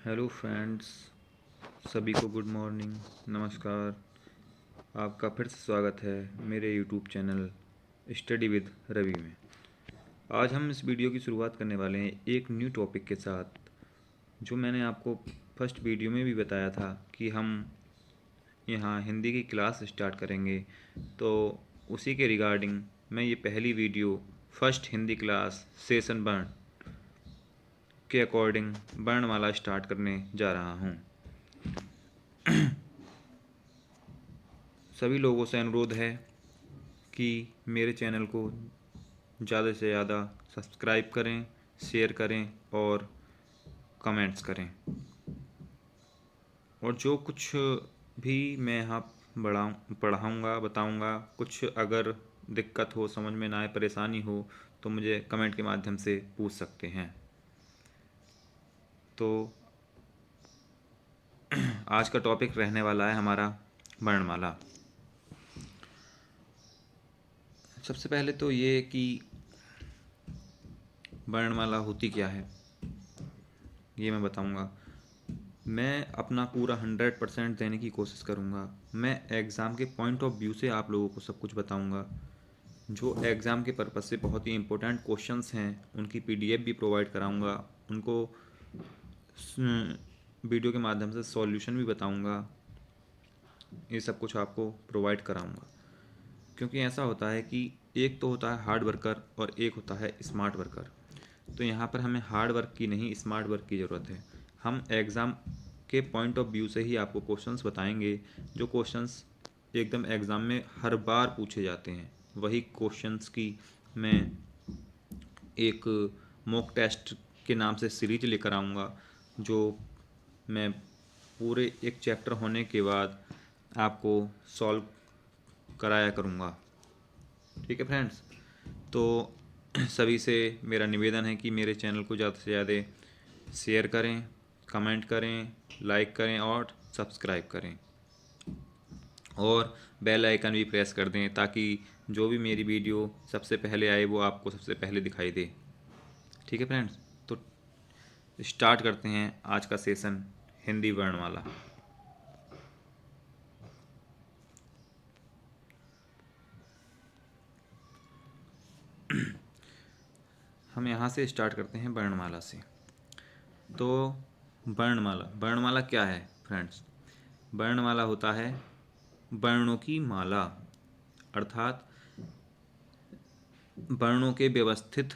Hello friends, सभी को good morning, नमस्कार। आपका फिर से स्वागत है मेरे YouTube channel study with Ravi में। आज हम इस वीडियो की शुरुआत करने वाले हैं एक न्यू टॉपिक के साथ, जो मैंने आपको फर्स्ट वीडियो में भी बताया था कि हम यहाँ हिंदी की क्लास स्टार्ट करेंगे। तो उसी के रिगार्डिंग मैं ये पहली video first Hindi class session 1 के अकॉर्डिंग वर्णमाला स्टार्ट करने जा रहा हूँ। सभी लोगों से अनुरोध है कि मेरे चैनल को ज़्यादा से ज़्यादा सब्सक्राइब करें, शेयर करें और कमेंट्स करें। और जो कुछ भी मैं यहाँ पढ़ाऊँगा, बताऊँगा, कुछ अगर दिक्कत हो, समझ में ना आए, परेशानी हो, तो मुझे कमेंट के माध्यम से पूछ सकते हैं। तो आज का टॉपिक रहने वाला है हमारा वर्णमाला। सबसे पहले तो ये कि वर्णमाला होती क्या है ये मैं बताऊंगा। मैं अपना पूरा 100% देने की कोशिश करूंगा। मैं एग्ज़ाम के पॉइंट ऑफ व्यू से आप लोगों को सब कुछ बताऊंगा। जो एग्ज़ाम के पर्पज़ से बहुत ही इंपॉर्टेंट क्वेश्चंस हैं, उनकी पीडीएफ भी प्रोवाइड कराऊंगा। उनको वीडियो के माध्यम से सॉल्यूशन भी बताऊंगा। ये सब कुछ आपको प्रोवाइड कराऊंगा, क्योंकि ऐसा होता है कि एक तो होता है हार्ड वर्कर और एक होता है स्मार्ट वर्कर। तो यहाँ पर हमें हार्ड वर्क की नहीं, स्मार्ट वर्क की ज़रूरत है। हम एग्ज़ाम के पॉइंट ऑफ व्यू से ही आपको क्वेश्चंस बताएंगे, जो क्वेश्चंस एकदम एग्ज़ाम में हर बार पूछे जाते हैं। वही क्वेश्चंस की मैं एक मॉक टेस्ट के नाम से सीरीज लेकर आऊँगा, जो मैं पूरे एक चैप्टर होने के बाद आपको सॉल्व कराया करूँगा। ठीक है फ्रेंड्स, तो सभी से मेरा निवेदन है कि मेरे चैनल को ज़्यादा से ज़्यादा शेयर करें, कमेंट करें, लाइक करें और सब्सक्राइब करें, और बेल आइकन भी प्रेस कर दें, ताकि जो भी मेरी वीडियो सबसे पहले आए वो आपको सबसे पहले दिखाई दे। ठीक है फ्रेंड्स, तो स्टार्ट करते हैं आज का सेशन हिंदी वर्णमाला। हम यहाँ से स्टार्ट करते हैं वर्णमाला से। तो वर्णमाला क्या है फ्रेंड्स? वर्णमाला होता है वर्णों की माला, अर्थात वर्णों के व्यवस्थित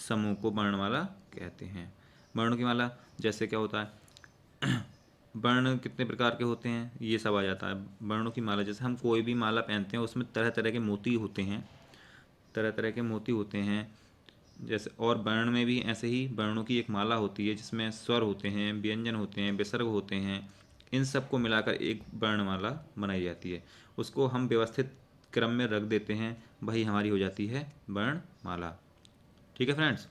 समूह को वर्णमाला कहते हैं। वर्णों की माला जैसे क्या होता है, वर्ण कितने प्रकार के होते हैं ये सब आ जाता है। वर्णों की माला जैसे हम कोई भी माला पहनते हैं, उसमें तरह तरह के मोती होते हैं, तरह तरह के मोती होते हैं जैसे। और वर्ण में भी ऐसे ही वर्णों की एक माला होती है, जिसमें स्वर होते हैं, व्यंजन होते हैं, विसर्ग होते हैं। इन सब को मिलाकर एक वर्णमाला बनाई जाती है। उसको हम व्यवस्थित क्रम में रख देते हैं, वही हमारी हो जाती है वर्णमाला। ठीक है फ्रेंड्स,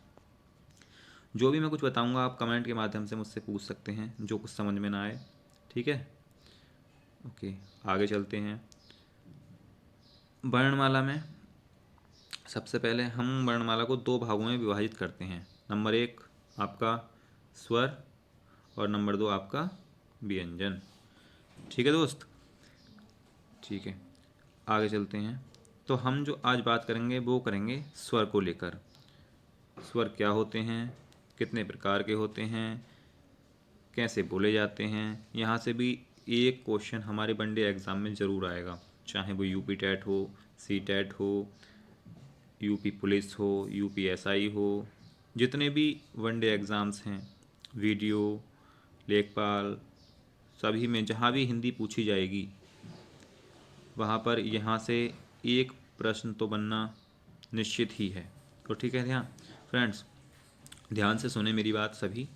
जो भी मैं कुछ बताऊंगा आप कमेंट के माध्यम से मुझसे पूछ सकते हैं, जो कुछ समझ में ना आए। ठीक है, ओके, आगे चलते हैं। वर्णमाला में सबसे पहले हम वर्णमाला को दो भागों में विभाजित करते हैं। नंबर 1 आपका स्वर और नंबर 2 आपका व्यंजन। ठीक है दोस्त, ठीक है, आगे चलते हैं। तो हम जो आज बात करेंगे वो करेंगे स्वर को लेकर। स्वर क्या होते हैं, कितने प्रकार के होते हैं, कैसे बोले जाते हैं। यहाँ से भी एक क्वेश्चन हमारे वनडे एग्ज़ाम में ज़रूर आएगा, चाहे वो यूपी टेट हो, सी टेट हो, यूपी पुलिस हो, यूपी एसआई हो। जितने भी वनडे एग्ज़ाम्स हैं, वीडियो, लेखपाल, सभी में जहाँ भी हिंदी पूछी जाएगी, वहाँ पर यहाँ से एक प्रश्न तो बनना निश्चित ही है। तो ठीक है फ्रेंड्स, ध्यान से सुने मेरी बात सभी।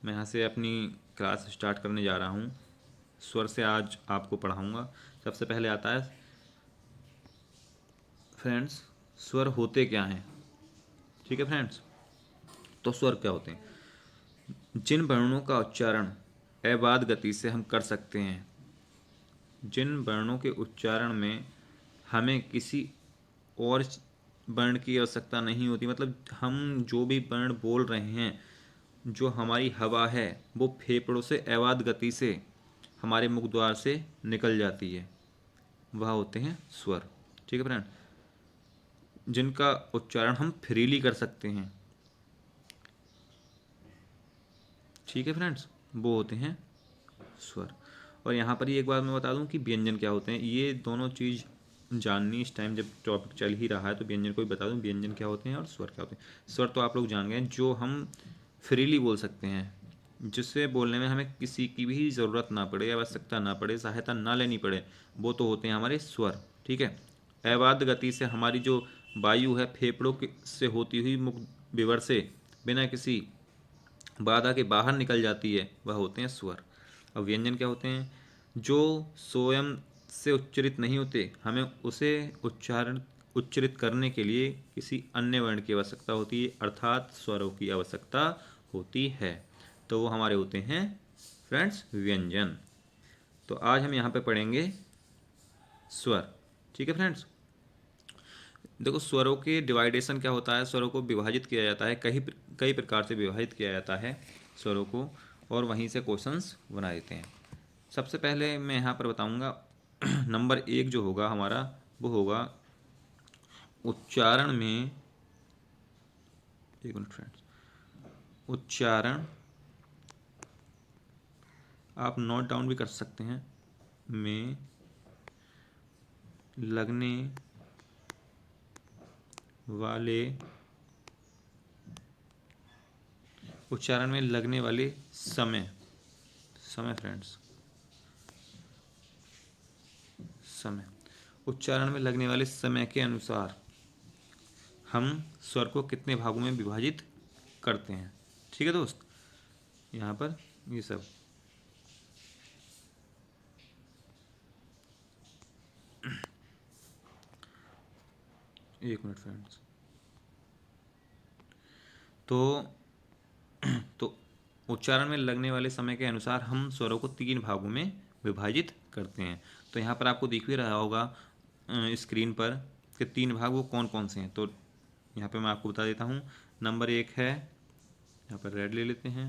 मैं यहाँ से अपनी क्लास स्टार्ट करने जा रहा हूँ। स्वर से आज आपको पढ़ाऊँगा। सबसे पहले आता है फ्रेंड्स, स्वर होते क्या हैं। ठीक है फ्रेंड्स, तो स्वर क्या होते हैं? जिन वर्णों का उच्चारण अबाध गति से हम कर सकते हैं, जिन वर्णों के उच्चारण में हमें किसी और वर्ण की आवश्यकता नहीं होती, मतलब हम जो भी वर्ण बोल रहे हैं जो हमारी हवा है वो फेफड़ों से अबाध गति से हमारे मुख द्वार से निकल जाती है, वह होते हैं स्वर। ठीक है फ्रेंड, जिनका उच्चारण हम फ्रीली कर सकते हैं। ठीक है फ्रेंड्स, वो होते हैं स्वर। और यहाँ पर ही एक बात मैं बता दूं कि व्यंजन क्या होते हैं। ये दोनों चीज़ जाननी इस टाइम जब टॉपिक चल ही रहा है, तो व्यंजन को भी बता दूं, व्यंजन क्या होते हैं और स्वर क्या होते हैं। स्वर तो आप लोग जान गए, जो हम फ्रीली बोल सकते हैं, जिससे बोलने में हमें किसी की भी ज़रूरत ना पड़े, आवश्यकता ना पड़े, सहायता ना लेनी पड़े, वो तो होते हैं हमारे स्वर। ठीक है, अबाध गति से हमारी जो वायु है फेफड़ों से होती हुई मुख विवर से बिना किसी बाधा के बाहर निकल जाती है, वह होते हैं स्वर। और व्यंजन क्या होते हैं? जो स्वयं से उच्चरित नहीं होते, हमें उसे उच्चरित करने के लिए किसी अन्य वर्ण की आवश्यकता होती है, अर्थात स्वरों की आवश्यकता होती है। तो वो हमारे होते हैं फ्रेंड्स व्यंजन। तो आज हम यहाँ पे पढ़ेंगे स्वर। ठीक है फ्रेंड्स, देखो स्वरों के डिवाइडेशन क्या होता है, स्वरों को विभाजित किया जाता है, कई कई प्रकार से विभाजित किया जाता है स्वरों को, और वहीं से क्वेश्चंस बना देते हैं। सबसे पहले मैं यहाँ पर बताऊँगा नंबर 1 जो होगा हमारा, वो होगा उच्चारण में, एक मिनट फ्रेंड्स, उच्चारण आप नोट डाउन भी कर सकते हैं, में लगने वाले, उच्चारण में लगने वाले समय, समय फ्रेंड्स, समय, उच्चारण में लगने वाले समय के अनुसार हम स्वर को कितने भागों में विभाजित करते हैं। ठीक है दोस्त, यहाँ पर ये सब, एक मिनट फ्रेंड्स, तो उच्चारण में लगने वाले समय के अनुसार हम स्वरों को 3 भागों में विभाजित करते हैं। तो यहाँ पर आपको दिख भी रहा होगा स्क्रीन पर कि 3 भाग वो कौन कौन से हैं। तो यहाँ पे मैं आपको बता देता हूँ। नंबर 1 है, यहाँ पर रेड ले लेते हैं,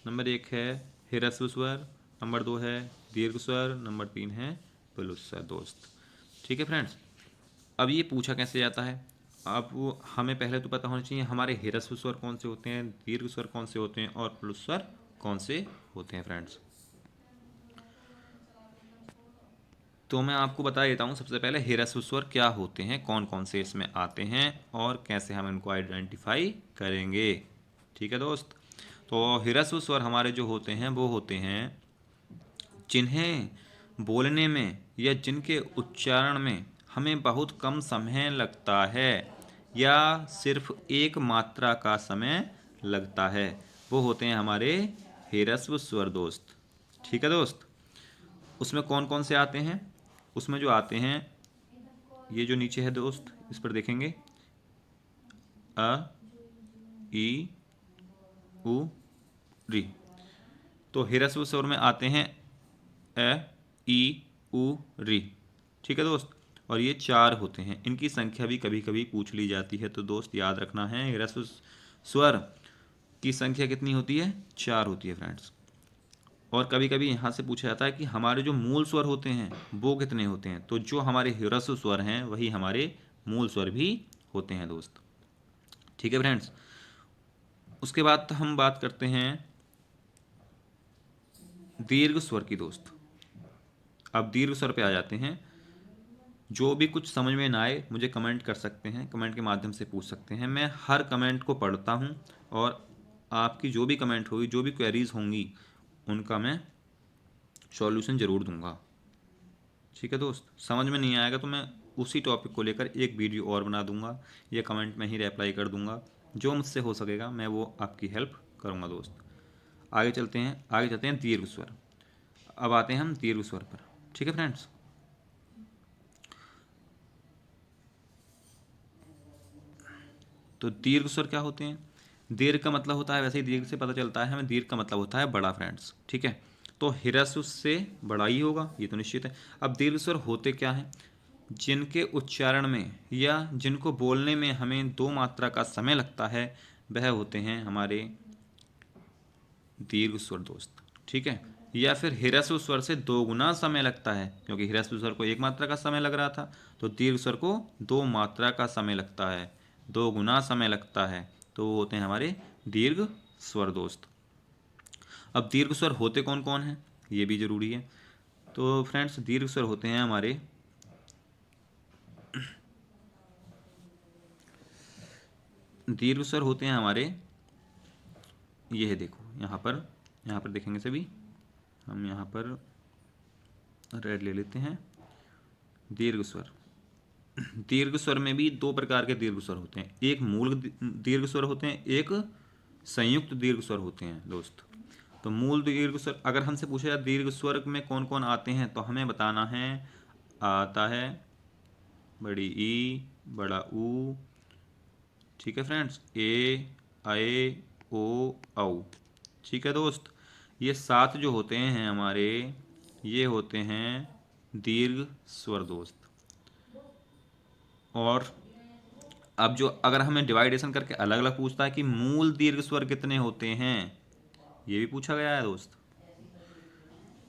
नंबर 1 है ह्रस्व स्वर, नंबर 2 है दीर्घ स्वर, नंबर 3 है प्लुत स्वर दोस्त। ठीक है फ्रेंड्स, अब ये पूछा कैसे जाता है, अब वो हमें पहले तो पता होना चाहिए हमारे ह्रस्व स्वर कौन से होते हैं, दीर्घ स्वर कौन से होते हैं, और प्लुत स्वर कौन से होते हैं फ्रेंड्स। तो मैं आपको बता देता हूँ सबसे पहले ह्रस्व स्वर क्या होते हैं, कौन कौन से इसमें आते हैं, और कैसे हम इनको आइडेंटिफाई करेंगे। ठीक है दोस्त, तो ह्रस्व स्वर हमारे जो होते हैं वो होते हैं जिन्हें बोलने में या जिनके उच्चारण में हमें बहुत कम समय लगता है या सिर्फ एक मात्रा का समय लगता है, वो होते हैं हमारे ह्रस्व स्वर दोस्त। ठीक है दोस्त, उसमें कौन कौन से आते हैं, उसमें जो आते हैं, ये जो नीचे है दोस्त, इस पर देखेंगे, अ, ई, उ, री। तो ह्रस्व स्वर में आते हैं ए, ई, उ, री। ठीक है दोस्त, और ये 4 होते हैं, इनकी संख्या भी कभी कभी पूछ ली जाती है, तो दोस्त याद रखना है ह्रस्व स्वर की संख्या कितनी होती है, 4 होती है फ्रेंड्स। और कभी कभी यहाँ से पूछा जाता है कि हमारे जो मूल स्वर होते हैं वो कितने होते हैं, तो जो हमारे ह्रस्व स्वर हैं वही हमारे मूल स्वर भी होते हैं दोस्त। ठीक है फ्रेंड्स, उसके बाद हम बात करते हैं दीर्घ स्वर की दोस्त। अब दीर्घ स्वर पे आ जाते हैं। जो भी कुछ समझ में ना आए मुझे कमेंट कर सकते हैं, कमेंट के माध्यम से पूछ सकते हैं, मैं हर कमेंट को पढ़ता हूँ, और आपकी जो भी कमेंट होगी, जो भी क्वेरीज होंगी, उनका मैं सॉल्यूशन ज़रूर दूंगा। ठीक है दोस्त, समझ में नहीं आएगा तो मैं उसी टॉपिक को लेकर एक वीडियो और बना दूंगा, या कमेंट में ही रिप्लाई कर दूंगा, जो मुझसे हो सकेगा मैं वो आपकी हेल्प करूंगा दोस्त। आगे चलते हैं, आगे चलते हैं दीर्घ स्वर। अब आते हैं हम दीर्घ स्वर पर। ठीक है फ्रेंड्स, तो दीर्घ स्वर क्या होते हैं? दीर्घ का मतलब होता है, वैसे ही दीर्घ से पता चलता है हमें, दीर्घ का मतलब होता है बड़ा फ्रेंड्स। ठीक है, तो ह्रस्व से बड़ा ही होगा, ये तो निश्चित है। अब दीर्घ स्वर होते क्या हैं? जिनके उच्चारण में या जिनको बोलने में हमें 2 मात्रा का समय लगता है, वह होते हैं हमारे दीर्घ स्वर दोस्त, ठीक है। या फिर ह्रस्व स्वर से 2 गुना समय लगता है, क्योंकि ह्रस्व स्वर को 1 मात्रा का समय लग रहा था, तो दीर्घ स्वर को 2 मात्रा का समय लगता है, 2 गुना समय लगता है, तो वो होते हैं हमारे दीर्घ स्वर दोस्त। अब दीर्घ स्वर होते कौन कौन हैं, ये भी जरूरी है। तो फ्रेंड्स, दीर्घ स्वर होते हैं हमारे दीर्घ स्वर होते हैं हमारे, ये है देखो यहाँ पर देखेंगे सभी, हम यहाँ पर रेड ले लेते हैं। दीर्घ स्वर, दीर्घ स्वर में भी 2 प्रकार के दीर्घ स्वर होते हैं, एक मूल दीर्घ स्वर होते हैं, एक संयुक्त दीर्घ स्वर होते हैं दोस्त। तो मूल दीर्घ स्वर, अगर हमसे पूछा जाए दीर्घ स्वर में कौन कौन आते हैं, तो हमें बताना है, आता है बड़ी ई, बड़ा ऊ, ठीक है फ्रेंड्स, ए, ऐ, ओ, औ, ठीक है दोस्त। ये 7 जो होते हैं हमारे, ये होते हैं दीर्घ स्वर दोस्त। और अब जो अगर हमें डिवाइडेशन करके अलग अलग पूछता है कि मूल दीर्घ स्वर कितने होते हैं, ये भी पूछा गया है दोस्त।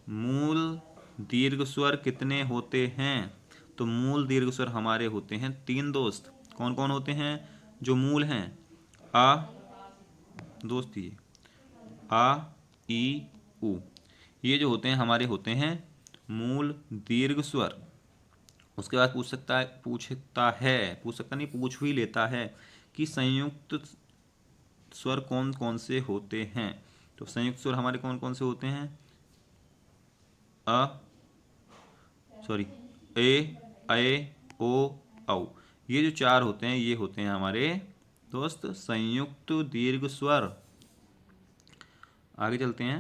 मूल दीर्घ स्वर कितने होते हैं, तो मूल दीर्घ स्वर हमारे होते हैं 3 दोस्त। कौन कौन होते हैं जो मूल हैं? आ दोस्त, ये आ, ई, उ, ये जो होते हैं हमारे होते हैं मूल दीर्घ स्वर। उसके बाद पूछ सकता नहीं, पूछ ही लेता है कि संयुक्त स्वर कौन कौन से होते हैं। तो संयुक्त स्वर हमारे कौन कौन से होते हैं? अ सॉरी ए, ऐ, ओ, औ, ये जो 4 होते हैं, ये होते हैं हमारे दोस्त संयुक्त दीर्घ स्वर। आगे चलते हैं।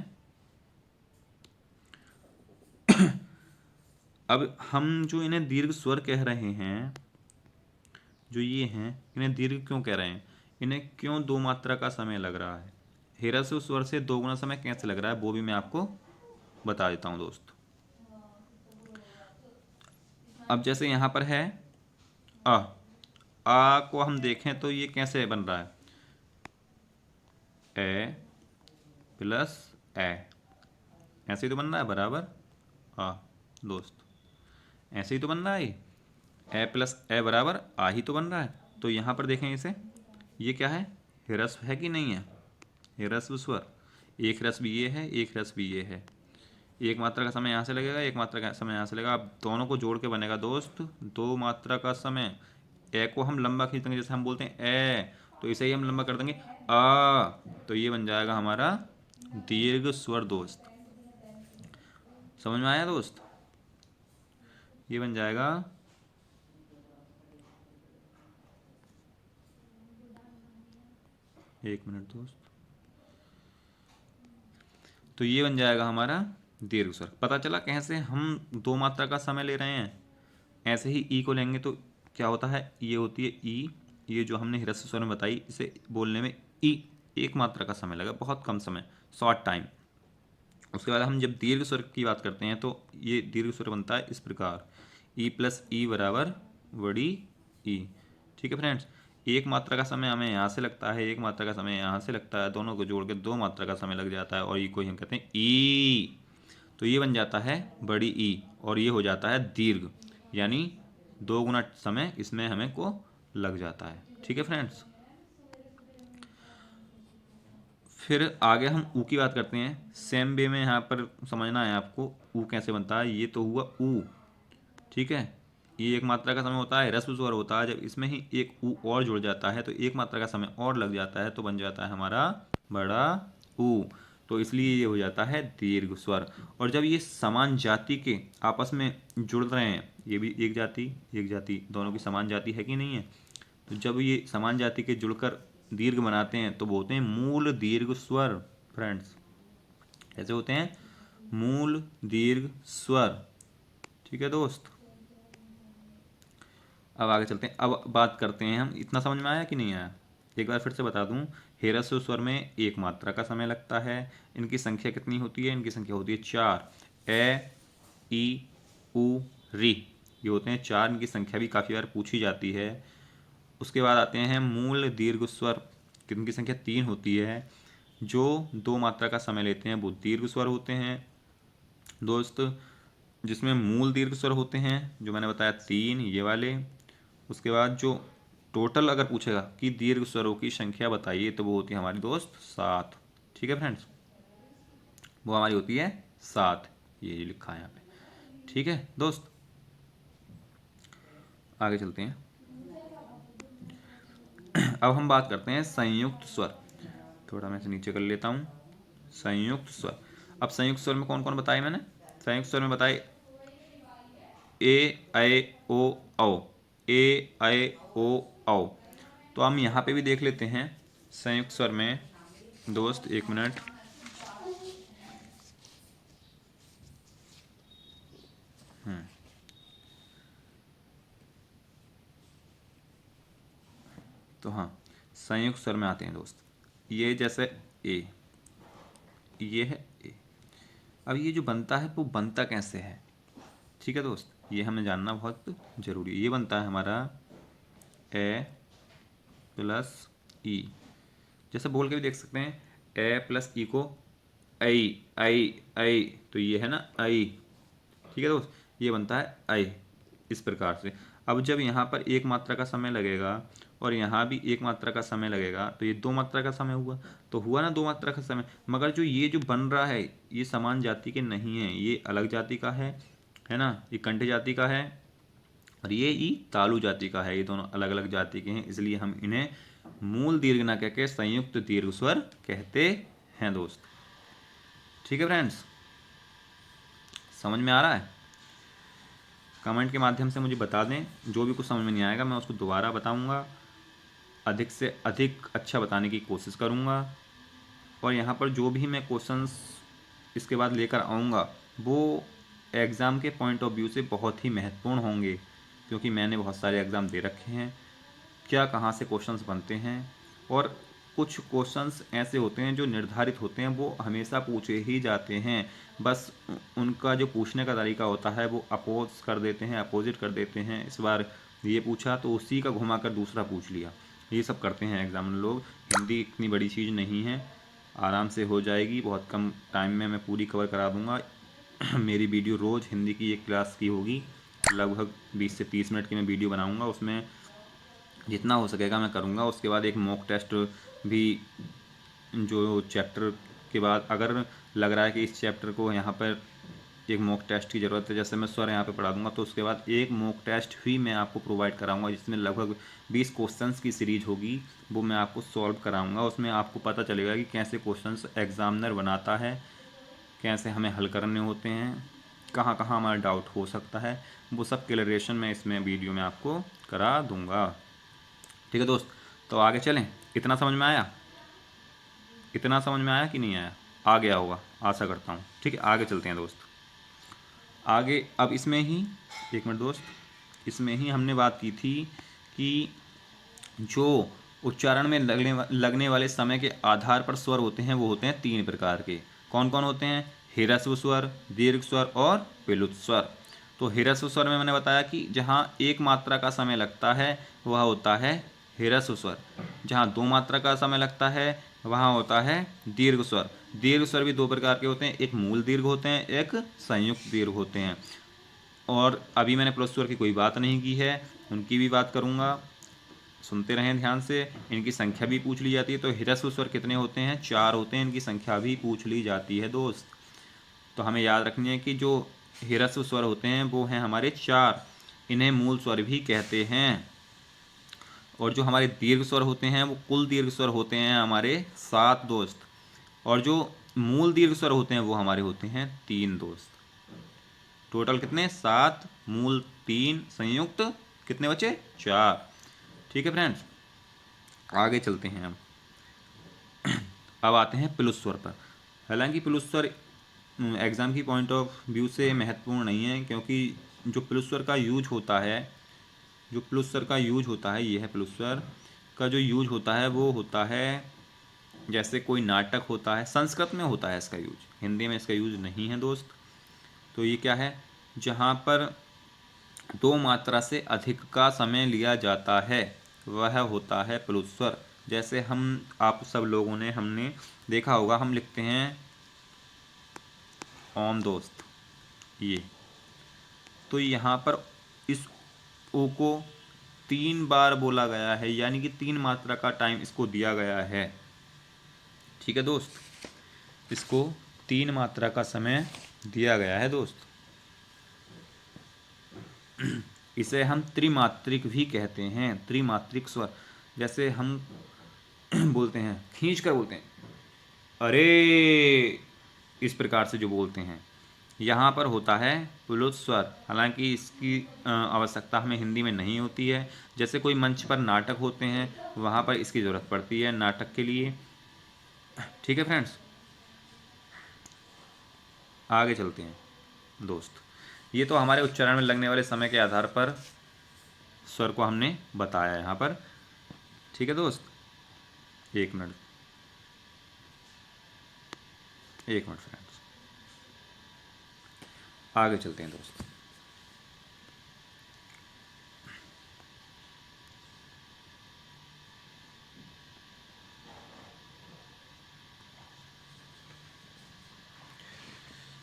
अब हम जो इन्हें दीर्घ स्वर कह रहे हैं, जो ये हैं, इन्हें दीर्घ क्यों कह रहे हैं, इन्हें क्यों 2 मात्रा का समय लग रहा है, ह्रस्व स्वर से 2 गुना समय कैसे लग रहा है, वो भी मैं आपको बता देता हूँ दोस्त। अब जैसे यहाँ पर है अ, आ को हम देखें तो ये कैसे बन रहा है, ए प्लस ए, ऐसे ही तो बन रहा है बराबर आ दोस्त, ऐसे ही तो बन रहा है, ए प्लस ए बराबर आ ही तो बन रहा है। तो यहाँ पर देखें इसे, ये क्या है, ह्रस्व है कि नहीं है, ह्रस्व स्वर। एक ह्रस्व ये है, एक ह्रस्व ये है, एक मात्रा का समय यहाँ से लगेगा, एक मात्रा का समय यहाँ से लगेगा। अब दोनों को जोड़ के बनेगा दोस्त 2 मात्रा का समय। ए को हम लंबा खींच देंगे, जैसे हम बोलते हैं ए, तो इसे ही हम लंबा कर देंगे आ, तो ये बन जाएगा हमारा दीर्घ स्वर दोस्त। समझ में आया दोस्त? ये बन जाएगा, एक मिनट दोस्त, तो ये बन जाएगा हमारा दीर्घ स्वर। पता चला कैसे हम 2 मात्रा का समय ले रहे हैं। ऐसे ही ई को लेंगे तो क्या होता है, ये होती है ई, ये जो हमने ह्रस्व स्वर में बताई, इसे बोलने में ई 1 मात्रा का समय लगा, बहुत कम समय, शॉर्ट टाइम। उसके बाद हम जब दीर्घ स्वर की बात करते हैं तो ये दीर्घ स्वर बनता है इस प्रकार, ई प्लस ई बराबर बड़ी ई, ठीक है फ्रेंड्स। 1 मात्रा का समय हमें यहाँ से लगता है, 1 मात्रा का समय यहाँ से लगता है, दोनों को जोड़ के 2 मात्रा का समय लग जाता है, और ई को ही हम कहते हैं ई। तो ये बन जाता है बड़ी ई, और ये हो जाता है दीर्घ, यानी 2 गुना समय इसमें हमें को लग जाता है, ठीक है फ्रेंड्स। फिर आगे हम ऊ की बात करते हैं। सेम वे में यहाँ पर समझना है आपको, ऊ कैसे बनता है। ये तो हुआ ऊ, ठीक है, ये 1 मात्रा का समय होता है, ह्रस्व स्वर होता है। जब इसमें ही एक ऊ और जुड़ जाता है तो 1 मात्रा का समय और लग जाता है, तो बन जाता है हमारा बड़ा ऊ। तो इसलिए ये हो जाता है दीर्घ स्वर। और जब ये समान जाति के आपस में जुड़ रहे हैं, ये भी एक जाति दोनों की समान जाति है कि नहीं है, तो जब ये समान जाति के जुड़कर दीर्घ बनाते हैं तो बोलते हैं मूल दीर्घ स्वर। फ्रेंड्स, कैसे होते हैं? मूल दीर्घ स्वर, ठीक है दोस्त। अब आगे चलते हैं, अब बात करते हैं हम, इतना समझ में आया कि नहीं आया? एक बार फिर से बता दूं, ह्रस्व स्वर में 1 मात्रा का समय लगता है। इनकी संख्या कितनी होती है? इनकी संख्या होती है 4, ए, ई, उ, री, ये होते हैं 4। इनकी संख्या भी काफ़ी बार पूछी जाती है। उसके बाद आते हैं मूल दीर्घ स्वर, इनकी संख्या 3 होती है, जो दो मात्रा का समय लेते हैं वो दीर्घ स्वर होते हैं दोस्त, जिसमें मूल दीर्घ स्वर होते हैं जो मैंने बताया 3 ये वाले। उसके बाद जो टोटल अगर पूछेगा कि दीर्घ स्वरों की संख्या बताइए तो वो होती है हमारी दोस्त 7। ठीक है फ्रेंड्स, वो हमारी होती है 7, ये लिखा है यहाँ पे। ठीक है दोस्त, आगे चलते हैं। अब हम बात करते हैं संयुक्त स्वर। थोड़ा मैं इसे नीचे कर लेता हूँ। संयुक्त स्वर, अब संयुक्त स्वर में कौन कौन बताए मैंने? संयुक्त स्वर में बताए ए ऐ ओ औ, ए ऐ ओ औ। तो हम यहाँ पे भी देख लेते हैं संयुक्त स्वर में दोस्त, एक मिनट। तो हाँ, संयुक्त स्वर में आते हैं दोस्त, ये जैसे ए, ये है ए। अब ये जो बनता है वो बनता कैसे है? ठीक है दोस्त, ये हमें जानना बहुत जरूरी है। ये बनता है हमारा ए प्लस ई, जैसे बोल के भी देख सकते हैं, ए प्लस ई को आई आई आई, तो ये है ना आई। ठीक है दोस्त, ये बनता है आई इस प्रकार से। अब जब यहाँ पर एक मात्रा का समय लगेगा और यहाँ भी एक मात्रा का समय लगेगा तो ये दो मात्रा का समय हुआ, तो हुआ ना दो मात्रा का समय। मगर जो ये जो बन रहा है ये समान जाति के नहीं है, ये अलग जाति का है ना, ये कंठ जाति का है और ये ई तालु जाति का है। ये दोनों अलग अलग जाति के हैं, इसलिए हम इन्हें मूल दीर्घ ना कहकर संयुक्त दीर्घ स्वर कहते हैं दोस्त। ठीक है फ्रेंड्स, समझ में आ रहा है? कमेंट के माध्यम से मुझे बता दें, जो भी कुछ समझ में नहीं आएगा मैं उसको दोबारा बताऊंगा, अधिक से अधिक अच्छा बताने की कोशिश करूंगा। और यहाँ पर जो भी मैं क्वेश्चंस इसके बाद लेकर आऊँगा वो एग्ज़ाम के पॉइंट ऑफ व्यू से बहुत ही महत्वपूर्ण होंगे, क्योंकि मैंने बहुत सारे एग्ज़ाम दे रखे हैं, क्या कहाँ से क्वेश्चंस बनते हैं। और कुछ क्वेश्चंस ऐसे होते हैं जो निर्धारित होते हैं, वो हमेशा पूछे ही जाते हैं, बस उनका जो पूछने का तरीका होता है वो अपोज कर देते हैं, अपोजिट कर देते हैं। इस बार ये पूछा तो उसी का घुमा कर दूसरा पूछ लिया, ये सब करते हैं एग्जामिनर लोग। हिंदी इतनी बड़ी चीज़ नहीं है, आराम से हो जाएगी, बहुत कम टाइम में मैं पूरी कवर करा दूंगा। मेरी वीडियो रोज़ हिंदी की एक क्लास की होगी, लगभग 20 से 30 मिनट की मैं वीडियो बनाऊंगा, उसमें जितना हो सकेगा मैं करूँगा। उसके बाद एक मॉक टेस्ट भी, जो चैप्टर के बाद अगर लग रहा है कि इस चैप्टर को यहाँ पर एक मॉक टेस्ट की ज़रूरत है, जैसे मैं स्वर यहाँ पे पढ़ा दूंगा, तो उसके बाद एक मॉक टेस्ट भी मैं आपको प्रोवाइड कराऊंगा, जिसमें लगभग 20 क्वेश्चंस की सीरीज होगी, वो मैं आपको सॉल्व कराऊंगा। उसमें आपको पता चलेगा कि कैसे क्वेश्चंस एग्जामिनर बनाता है, कैसे हमें हल करने होते हैं, कहाँ कहाँ हमारा डाउट हो सकता है, वो सब क्लियरेशन मैं इसमें वीडियो में आपको करा दूंगा। ठीक है दोस्त, तो आगे चलें। इतना समझ में आया? इतना समझ में आया कि नहीं आया? आ गया होगा, आशा करता हूँ। ठीक है, आगे चलते हैं दोस्त। आगे अब इसमें ही, एक मिनट दोस्त, इसमें ही हमने बात की थी कि जो उच्चारण में लगने वाले समय के आधार पर स्वर होते हैं वो होते हैं 3 प्रकार के। कौन कौन होते हैं? ह्रस्व स्वर, दीर्घ स्वर और प्लुत स्वर। तो ह्रस्व स्वर में मैंने बताया कि जहाँ एक मात्रा का समय लगता है वह होता है ह्रस्व स्वर, जहाँ दो मात्रा का समय लगता है वहाँ होता है दीर्घ स्वर। दीर्घ स्वर भी दो प्रकार के होते हैं, एक मूल दीर्घ होते हैं, एक संयुक्त दीर्घ होते हैं। और अभी मैंने प्लस स्वर की कोई बात नहीं की है, उनकी भी बात करूँगा, सुनते रहें ध्यान से। इनकी संख्या भी पूछ ली जाती है। तो ह्रस्व स्वर कितने होते हैं? 4 होते हैं, इनकी संख्या भी पूछ ली जाती है दोस्त। तो हमें याद रखनी है कि जो ह्रस्व स्वर होते हैं वो हैं हमारे 4, इन्हें मूल स्वर भी कहते हैं। और जो हमारे दीर्घ स्वर होते हैं वो कुल दीर्घ स्वर होते हैं हमारे 7 दोस्त। और जो मूल दीर्घ स्वर होते हैं वो हमारे होते हैं 3 दोस्त। टोटल कितने? 7, मूल 3, संयुक्त कितने बचे? 4। ठीक है फ्रेंड्स, आगे चलते हैं हम। अब आते हैं प्लुत स्वर पर। हालांकि प्लुत स्वर एग्ज़ाम की पॉइंट ऑफ व्यू से महत्वपूर्ण नहीं है, क्योंकि जो प्लुत स्वर का यूज होता है, जो प्लुत स्वर का यूज होता है, ये है प्लुत स्वर का जो यूज होता है वो होता है जैसे कोई नाटक होता है, संस्कृत में होता है इसका यूज, हिंदी में इसका यूज नहीं है दोस्त। तो ये क्या है? जहाँ पर दो मात्रा से अधिक का समय लिया जाता है वह होता है प्लुत स्वर। जैसे हम आप सब लोगों ने हमने देखा होगा, हम लिखते हैं ओम दोस्त, ये तो यहाँ पर इस ओ को 3 बार बोला गया है, यानी कि 3 मात्रा का टाइम इसको दिया गया है। ठीक है दोस्त, इसको 3 मात्रा का समय दिया गया है दोस्त। इसे हम त्रिमात्रिक भी कहते हैं, त्रिमात्रिक स्वर। जैसे हम बोलते हैं, खींच कर बोलते हैं अरे, इस प्रकार से जो बोलते हैं, यहाँ पर होता है पुलुत स्वर। हालांकि इसकी आवश्यकता हमें हिंदी में नहीं होती है। जैसे कोई मंच पर नाटक होते हैं, वहाँ पर इसकी ज़रूरत पड़ती है नाटक के लिए। ठीक है फ्रेंड्स, आगे चलते हैं दोस्त। ये तो हमारे उच्चारण में लगने वाले समय के आधार पर स्वर को हमने बताया यहाँ पर। ठीक है दोस्त, एक मिनट फ्रेंड्स, आगे चलते हैं दोस्त।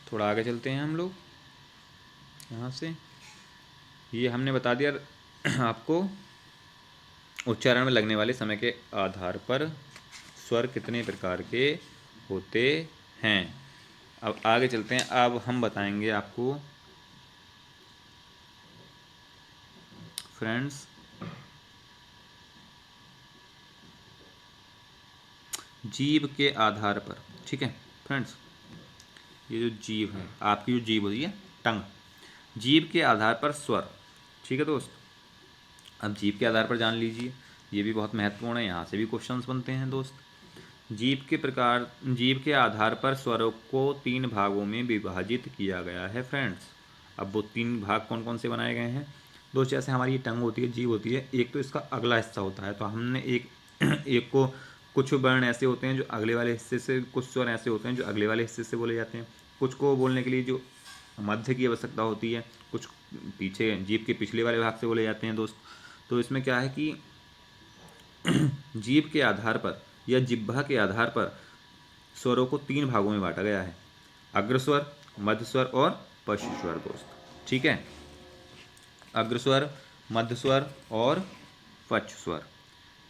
थोड़ा आगे चलते हैं हम लोग यहाँ से। ये हमने बता दिया आपको, उच्चारण में लगने वाले समय के आधार पर स्वर कितने प्रकार के होते हैं। अब आगे चलते हैं। अब हम बताएंगे आपको फ्रेंड्स, जीभ के आधार पर। ठीक है फ्रेंड्स, ये जो जीभ है, आपकी जो जीभ होती है, टंग, जीभ के आधार पर स्वर। ठीक है दोस्त, अब जीभ के आधार पर जान लीजिए, ये भी बहुत महत्वपूर्ण है, यहाँ से भी क्वेश्चंस बनते हैं दोस्त। जीभ के प्रकार, जीभ के आधार पर स्वरों को 3 भागों में विभाजित किया गया है फ्रेंड्स। अब वो 3 भाग कौन कौन से बनाए गए हैं दोस्त? जैसे हमारी ये टंग होती है, जीभ होती है, एक तो इसका अगला हिस्सा होता है, तो हमने एक को, कुछ वर्ण ऐसे होते हैं जो अगले वाले हिस्से से, कुछ स्वर ऐसे होते हैं जो अगले वाले हिस्से से बोले जाते हैं, कुछ को बोलने के लिए जो मध्य की आवश्यकता होती है, कुछ पीछे जीभ के पिछले वाले भाग से बोले जाते हैं दोस्त। तो इसमें क्या है कि जीभ के आधार पर या जिह्वा के आधार पर स्वरों को 3 भागों में बांटा गया है, अग्रस्वर, मध्यस्वर और पश्चस्वर दोस्त। ठीक है, अग्रस्वर, मध्यस्वर और पश्चस्वर।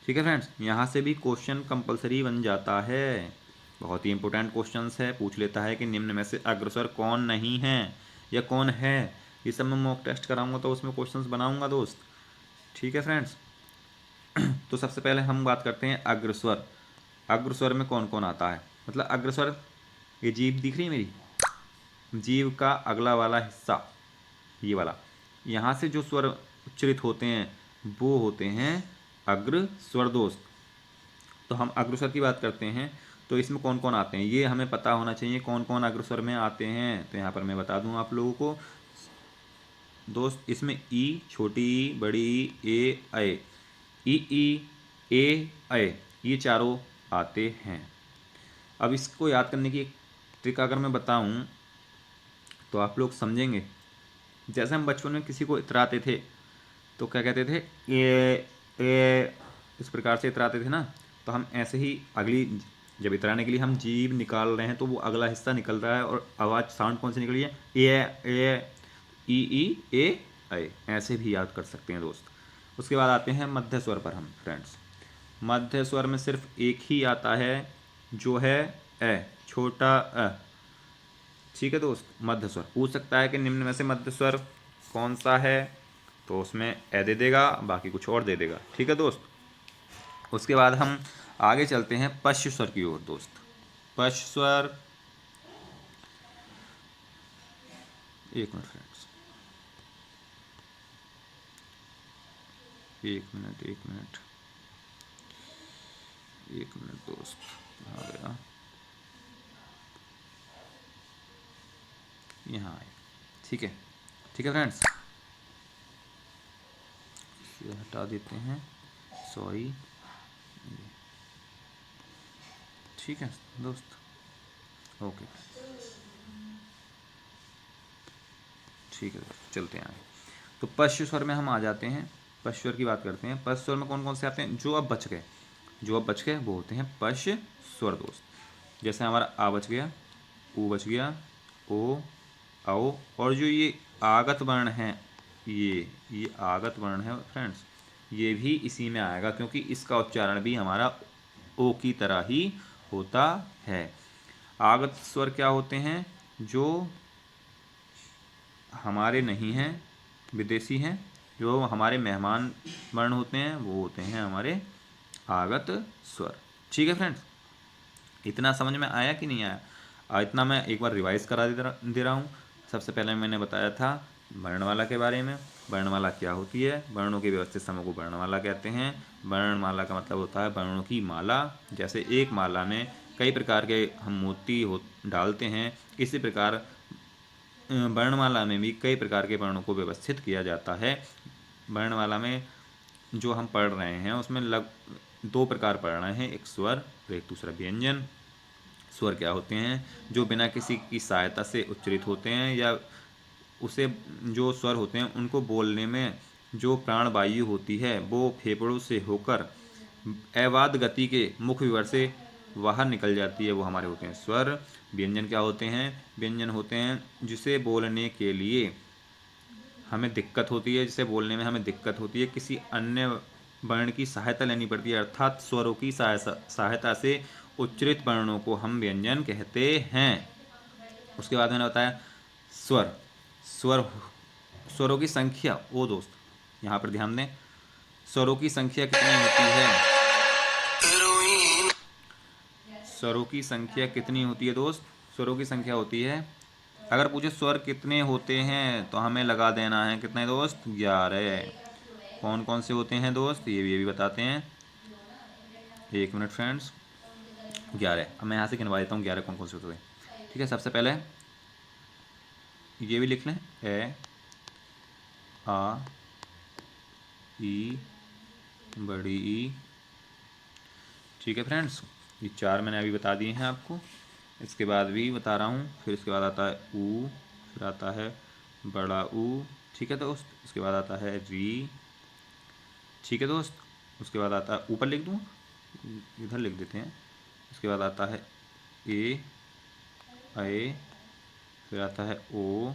ठीक है फ्रेंड्स, यहाँ से भी क्वेश्चन कंपलसरी बन जाता है, बहुत ही इंपॉर्टेंट क्वेश्चंस है। पूछ लेता है कि निम्न में से अग्रस्वर कौन नहीं है या कौन है। ये सब मैं मॉक टेस्ट कराऊंगा तो उसमें क्वेश्चंस बनाऊंगा दोस्त। ठीक है फ्रेंड्स, तो सबसे पहले हम बात करते हैं अग्रस्वर। अग्रस्वर में कौन कौन आता है, मतलब अग्रस्वर, ये जीभ दिख रही है मेरी, जीभ का अगला वाला हिस्सा, ये वाला, यहाँ से जो स्वर उच्चरित होते हैं वो होते हैं अग्रस्वर दोस्त। तो हम अग्रस्वर की बात करते हैं, तो इसमें कौन कौन आते हैं ये हमें पता होना चाहिए, कौन कौन अग्रस्वर में आते हैं। तो यहाँ पर मैं बता दूँ आप लोगों को दोस्त, इसमें ई, छोटी ई, बड़ी ई, ए, ए, ये चारों आते हैं। अब इसको याद करने की एक ट्रिक अगर मैं बताऊं तो आप लोग समझेंगे। जैसे हम बचपन में किसी को इतराते थे तो क्या कहते थे, ए, इस प्रकार से इतराते थे ना, तो हम ऐसे ही अगली, जब इतराने के लिए हम जीभ निकाल रहे हैं तो वो अगला हिस्सा निकल रहा है और आवाज़, साउंड कौन सी निकली है, ए, ई, ए, ऐसे भी याद कर सकते हैं दोस्त। उसके बाद आते हैं मध्य स्वर पर हम फ्रेंड्स। मध्य स्वर में सिर्फ एक ही आता है जो है ए, छोटा अ। ठीक है दोस्त, मध्य स्वर। पूछ सकता है कि निम्न में से मध्य स्वर कौन सा है, तो उसमें ए दे देगा, बाकी कुछ और दे देगा। ठीक है दोस्त, उसके बाद हम आगे चलते हैं पश्च स्वर की ओर दोस्त। पश्च स्वर, एक मिनट फ्रेंड्स, एक मिनट दोस्त, आ गया, यहाँ आए। ठीक है फ्रेंड्स, ये हटा देते हैं, सॉरी। ठीक है दोस्त, ओके, ठीक है दोस्त, चलते हैं आगे। तो पश्च स्वर में हम आ जाते हैं, पश्च स्वर की बात करते हैं। पश्च स्वर में कौन कौन से आते हैं, जो अब बच गए वो होते हैं पश्च स्वर दोस्त। जैसे हमारा आ बच गया, ऊ बच गया, ओ, आओ, और जो ये आगत वर्ण है, ये आगत वर्ण है फ्रेंड्स, ये भी इसी में आएगा क्योंकि इसका उच्चारण भी हमारा ओ की तरह ही होता है। आगत स्वर क्या होते हैं? जो हमारे नहीं हैं, विदेशी हैं, जो हमारे मेहमान वर्ण होते हैं, वो होते हैं हमारे आगत स्वर। ठीक है फ्रेंड्स, इतना समझ में आया कि नहीं आया? इतना मैं एक बार रिवाइज करा दे रहा हूँ। सबसे पहले मैंने बताया था वर्णमाला के बारे में। वर्णमाला क्या होती है? वर्णों के व्यवस्थित समूह को वर्णमाला कहते हैं। वर्णमाला का मतलब होता है वर्णों की माला। जैसे एक माला में कई प्रकार के हम मोती डालते हैं, इसी प्रकार वर्णमाला में भी कई प्रकार के वर्णों को व्यवस्थित किया जाता है। वर्णमाला में जो हम पढ़ रहे हैं उसमें दो प्रकार पढ़ रहे हैं, एक स्वर और एक दूसरा व्यंजन। स्वर क्या होते हैं? जो बिना किसी की सहायता से उच्चरित होते हैं, या उसे जो स्वर होते हैं उनको बोलने में जो प्राणवायु होती है वो फेफड़ों से होकर अवाध गति के मुख विवर से बाहर निकल जाती है, वो हमारे होते हैं स्वर। व्यंजन क्या होते हैं? व्यंजन होते हैं जिसे बोलने के लिए हमें दिक्कत होती है, जिसे बोलने में हमें दिक्कत होती है, किसी अन्य वर्ण की सहायता लेनी पड़ती है, अर्थात स्वरों की सहायता से उच्चरित वर्णों को हम व्यंजन कहते हैं। उसके बाद मैंने बताया स्वर। स्वर स्वरों की संख्या, ओ दोस्त यहाँ पर ध्यान दें, स्वरों की संख्या कितनी होती है? स्वरों की संख्या कितनी होती है दोस्त? स्वरों की संख्या होती है, अगर पूछे स्वर कितने होते हैं तो हमें लगा देना है कितने दोस्त? 11। कौन कौन से होते हैं दोस्त? ये भी बताते हैं, एक मिनट फ्रेंड्स। 11, अब मैं यहाँ से गिनवा देता हूँ 11 कौन कौन से होते हैं। ठीक है, सबसे पहले ये भी लिख लें, ए, आ, ई, बड़ी ई। ठीक है फ्रेंड्स, ये 4 मैंने अभी बता दिए हैं आपको। इसके बाद भी बता रहा हूँ, फिर इसके बाद आता है ऊ, फिर आता है बड़ा ऊ। ठीक है दोस्त, इसके बाद आता है री। ठीक है दोस्त, उसके बाद आता है, ऊपर लिख दूँ, इधर लिख देते हैं। इसके बाद आता है ए, फिर आता है ओ,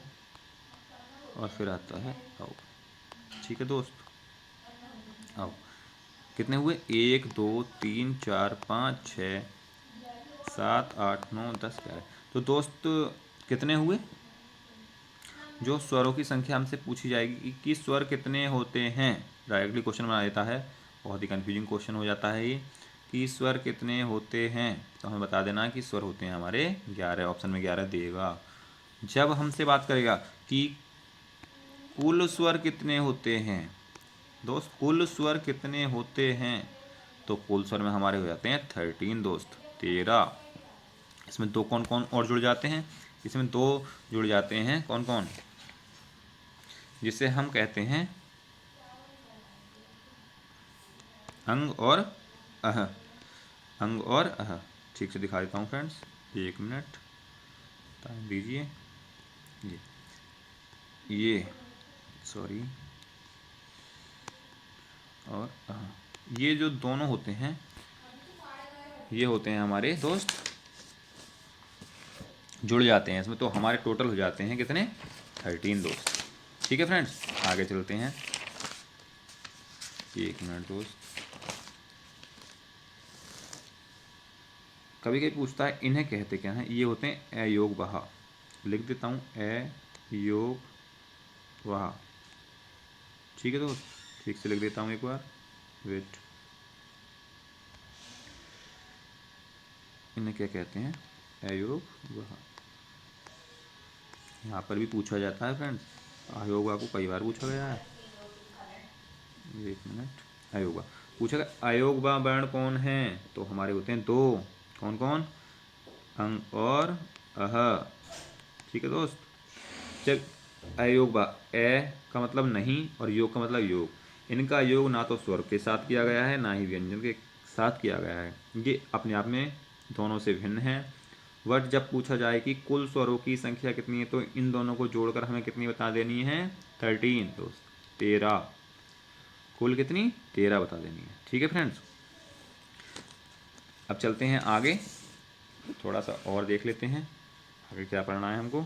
और फिर आता है औ। ठीक है दोस्त, आओ, कितने हुए? 1 2 3 4 5 6 7 8 9 10 11। तो दोस्त कितने हुए? जो स्वरों की संख्या हमसे पूछी जाएगी कि स्वर कितने होते हैं, डायरेक्टली क्वेश्चन बना देता है, बहुत ही कंफ्यूजिंग क्वेश्चन हो जाता है ये, कि स्वर कितने होते हैं, तो हमें बता देना कि स्वर होते हैं हमारे 11। ऑप्शन में 11 देगा। जब हमसे बात करेगा कि कुल स्वर कितने होते हैं दोस्त, कुल स्वर कितने होते हैं, तो कुल स्वर में हमारे हो जाते हैं 13 दोस्त, 13। इसमें दो कौन कौन और जुड़ जाते हैं? इसमें दो जुड़ जाते हैं, कौन कौन? जिसे हम कहते हैं अंग और अह। अंग और अह, ठीक से दिखा देता हूँ फ्रेंड्स, एक मिनट टाइम दीजिए। ये सॉरी, और ये जो दोनों होते हैं, ये होते हैं हमारे दोस्त, जुड़ जाते हैं इसमें, तो हमारे टोटल हो जाते हैं कितने? 13 दोस्त। ठीक है फ्रेंड्स, आगे चलते हैं, एक मिनट दोस्त। कभी कभी पूछता है इन्हें कहते क्या हैं? ये होते हैं अयोग वहा। लिख देता हूँ, अयोग वहा। ठीक है दोस्त, ठीक से लिख देता हूँ एक बार, वेट। इन्हें क्या कहते हैं? अयोग वहा। यहाँ पर भी पूछा जाता है फ्रेंड्स, अयोगा को कई बार पूछा गया है। एक मिनट, अयोगा पूछा गया, अयोगवा वर्ण कौन है? तो हमारे होते हैं दो, कौन कौन? अंग और अह। ठीक है दोस्त, जब अयोगवा, ए का मतलब नहीं और योग का मतलब योग, इनका योग ना तो स्वर के साथ किया गया है ना ही व्यंजन के साथ किया गया है, ये अपने आप में दोनों से भिन्न है। बट जब पूछा जाए कि कुल स्वरों की संख्या कितनी है, तो इन दोनों को जोड़कर हमें कितनी बता देनी है? 13 दोस्त, 13। कुल कितनी? 13 बता देनी है। ठीक है फ्रेंड्स, अब चलते हैं आगे। थोड़ा सा और देख लेते हैं आगे क्या पढ़ना है हमको।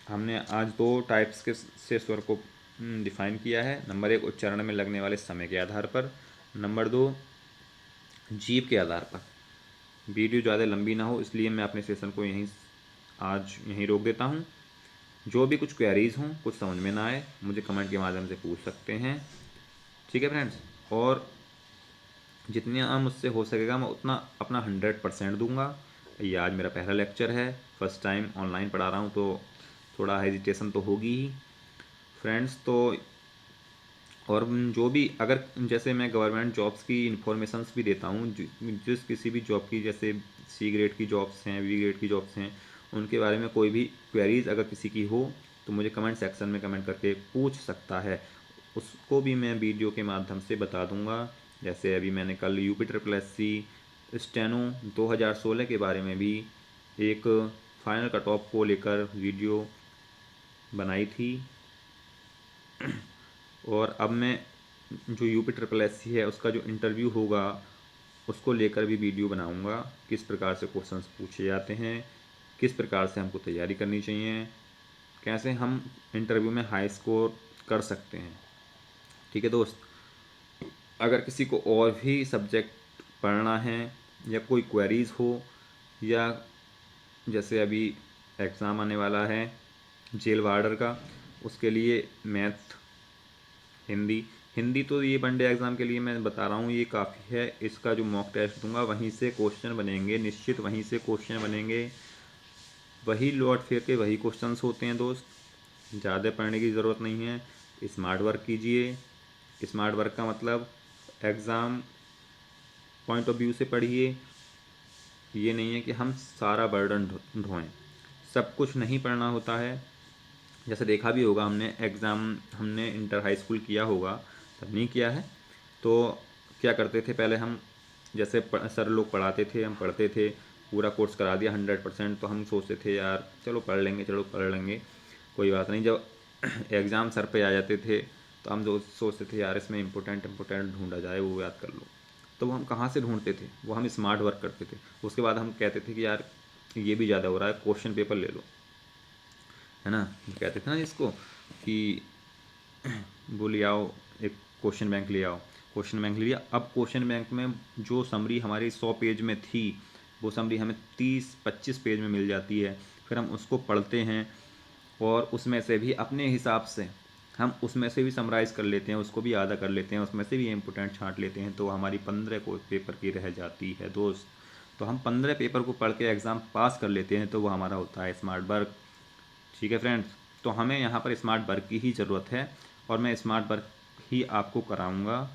हमने आज 2 टाइप्स के से स्वर को डिफाइन किया है। नंबर 1 उच्चारण में लगने वाले समय के आधार पर, नंबर 2 जीभ के आधार पर। वीडियो ज़्यादा लंबी ना हो इसलिए मैं अपने सेशन को यहीं रोक देता हूँ। जो भी कुछ क्वेरीज़ हों, कुछ समझ में ना आए, मुझे कमेंट के माध्यम से पूछ सकते हैं। ठीक है फ्रेंड्स, और जितना मुझसे हो सकेगा मैं उतना अपना 100% दूंगा। ये आज मेरा पहला लेक्चर है, फर्स्ट टाइम ऑनलाइन पढ़ा रहा हूँ तो थोड़ा हेजिटेशन तो होगी ही फ्रेंड्स। तो और जो भी अगर जैसे मैं गवर्नमेंट जॉब्स की इन्फॉर्मेशंस भी देता हूँ, जिस किसी भी जॉब की, जैसे सी ग्रेड की जॉब्स हैं, वी ग्रेड की जॉब्स हैं, उनके बारे में कोई भी क्वेरीज अगर किसी की हो तो मुझे कमेंट सेक्शन में कमेंट करके पूछ सकता है, उसको भी मैं वीडियो के माध्यम से बता दूंगा। जैसे अभी मैंने कल UPSSC स्टेनो 2016 के बारे में भी एक फाइनल कट ऑफ को लेकर वीडियो बनाई थी, और अब मैं जो UPSSC है उसका जो इंटरव्यू होगा उसको लेकर भी वीडियो बनाऊंगा। किस प्रकार से क्वेश्चंस पूछे जाते हैं, किस प्रकार से हमको तैयारी करनी चाहिए, कैसे हम इंटरव्यू में हाई स्कोर कर सकते हैं। ठीक है दोस्त, अगर किसी को और भी सब्जेक्ट पढ़ना है या कोई क्वेरीज हो, या जैसे अभी एग्ज़ाम आने वाला है जेल वार्डर का, उसके लिए मैथ, हिंदी हिंदी तो ये वनडे एग्ज़ाम के लिए मैं बता रहा हूँ ये काफ़ी है। इसका जो मॉक टेस्ट दूंगा वहीं से क्वेश्चन बनेंगे, निश्चित वहीं से क्वेश्चन बनेंगे, वही लौट फिर के वही क्वेश्चंस होते हैं दोस्त। ज़्यादा पढ़ने की ज़रूरत नहीं है, स्मार्ट वर्क कीजिए। स्मार्ट वर्क का मतलब एग्ज़ाम पॉइंट ऑफ व्यू से पढ़िए। ये नहीं है कि हम सारा बर्डन ढोएं, सब कुछ नहीं पढ़ना होता है। जैसे देखा भी होगा हमने एग्ज़ाम, हमने इंटर हाई स्कूल किया होगा, तब नहीं किया है तो क्या करते थे पहले हम, जैसे सर लोग पढ़ाते थे, हम पढ़ते थे, पूरा कोर्स करा दिया 100%, तो हम सोचते थे यार चलो पढ़ लेंगे, चलो पढ़ लेंगे, कोई बात नहीं। जब एग्ज़ाम सर पे आ जाते थे तो हम सोचते थे यार इसमें इम्पोर्टेंट ढूंढा जाए, वो याद कर लो। तो वो हम कहाँ से ढूंढते थे, वो हम स्मार्ट वर्क करते थे। उसके बाद हम कहते थे कि यार ये भी ज़्यादा हो रहा है, क्वेश्चन पेपर ले लो, है ना। कहते थे ना इसको कि वो ले आओ, एक क्वेश्चन बैंक ले आओ। क्वेश्चन बैंक ले लिया, अब क्वेश्चन बैंक में जो समरी हमारी 100 पेज में थी वो समरी हमें 30-25 पेज में मिल जाती है। फिर हम उसको पढ़ते हैं और उसमें से भी अपने हिसाब से हम उसमें से भी समराइज़ कर लेते हैं, उसको भी आधा कर लेते हैं, उसमें से भी इम्पोर्टेंट छांट लेते हैं, तो हमारी 15 को पेपर की रह जाती है दोस्त। तो हम 15 पेपर को पढ़ के एग्ज़ाम पास कर लेते हैं, तो वो हमारा होता है स्मार्ट वर्क। ठीक है फ्रेंड्स, तो हमें यहाँ पर स्मार्ट वर्क की ही ज़रूरत है और मैं स्मार्ट वर्क ही आपको कराऊंगा।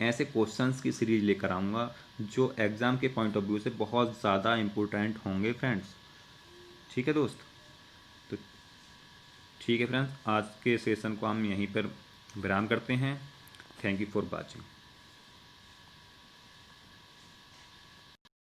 ऐसे क्वेश्चंस की सीरीज लेकर आऊँगा जो एग्ज़ाम के पॉइंट ऑफ व्यू से बहुत ज़्यादा इम्पोर्टेंट होंगे फ्रेंड्स। ठीक है दोस्त, तो ठीक है फ्रेंड्स, आज के सेशन को हम यहीं पर विराम करते हैं। Thank you for watching.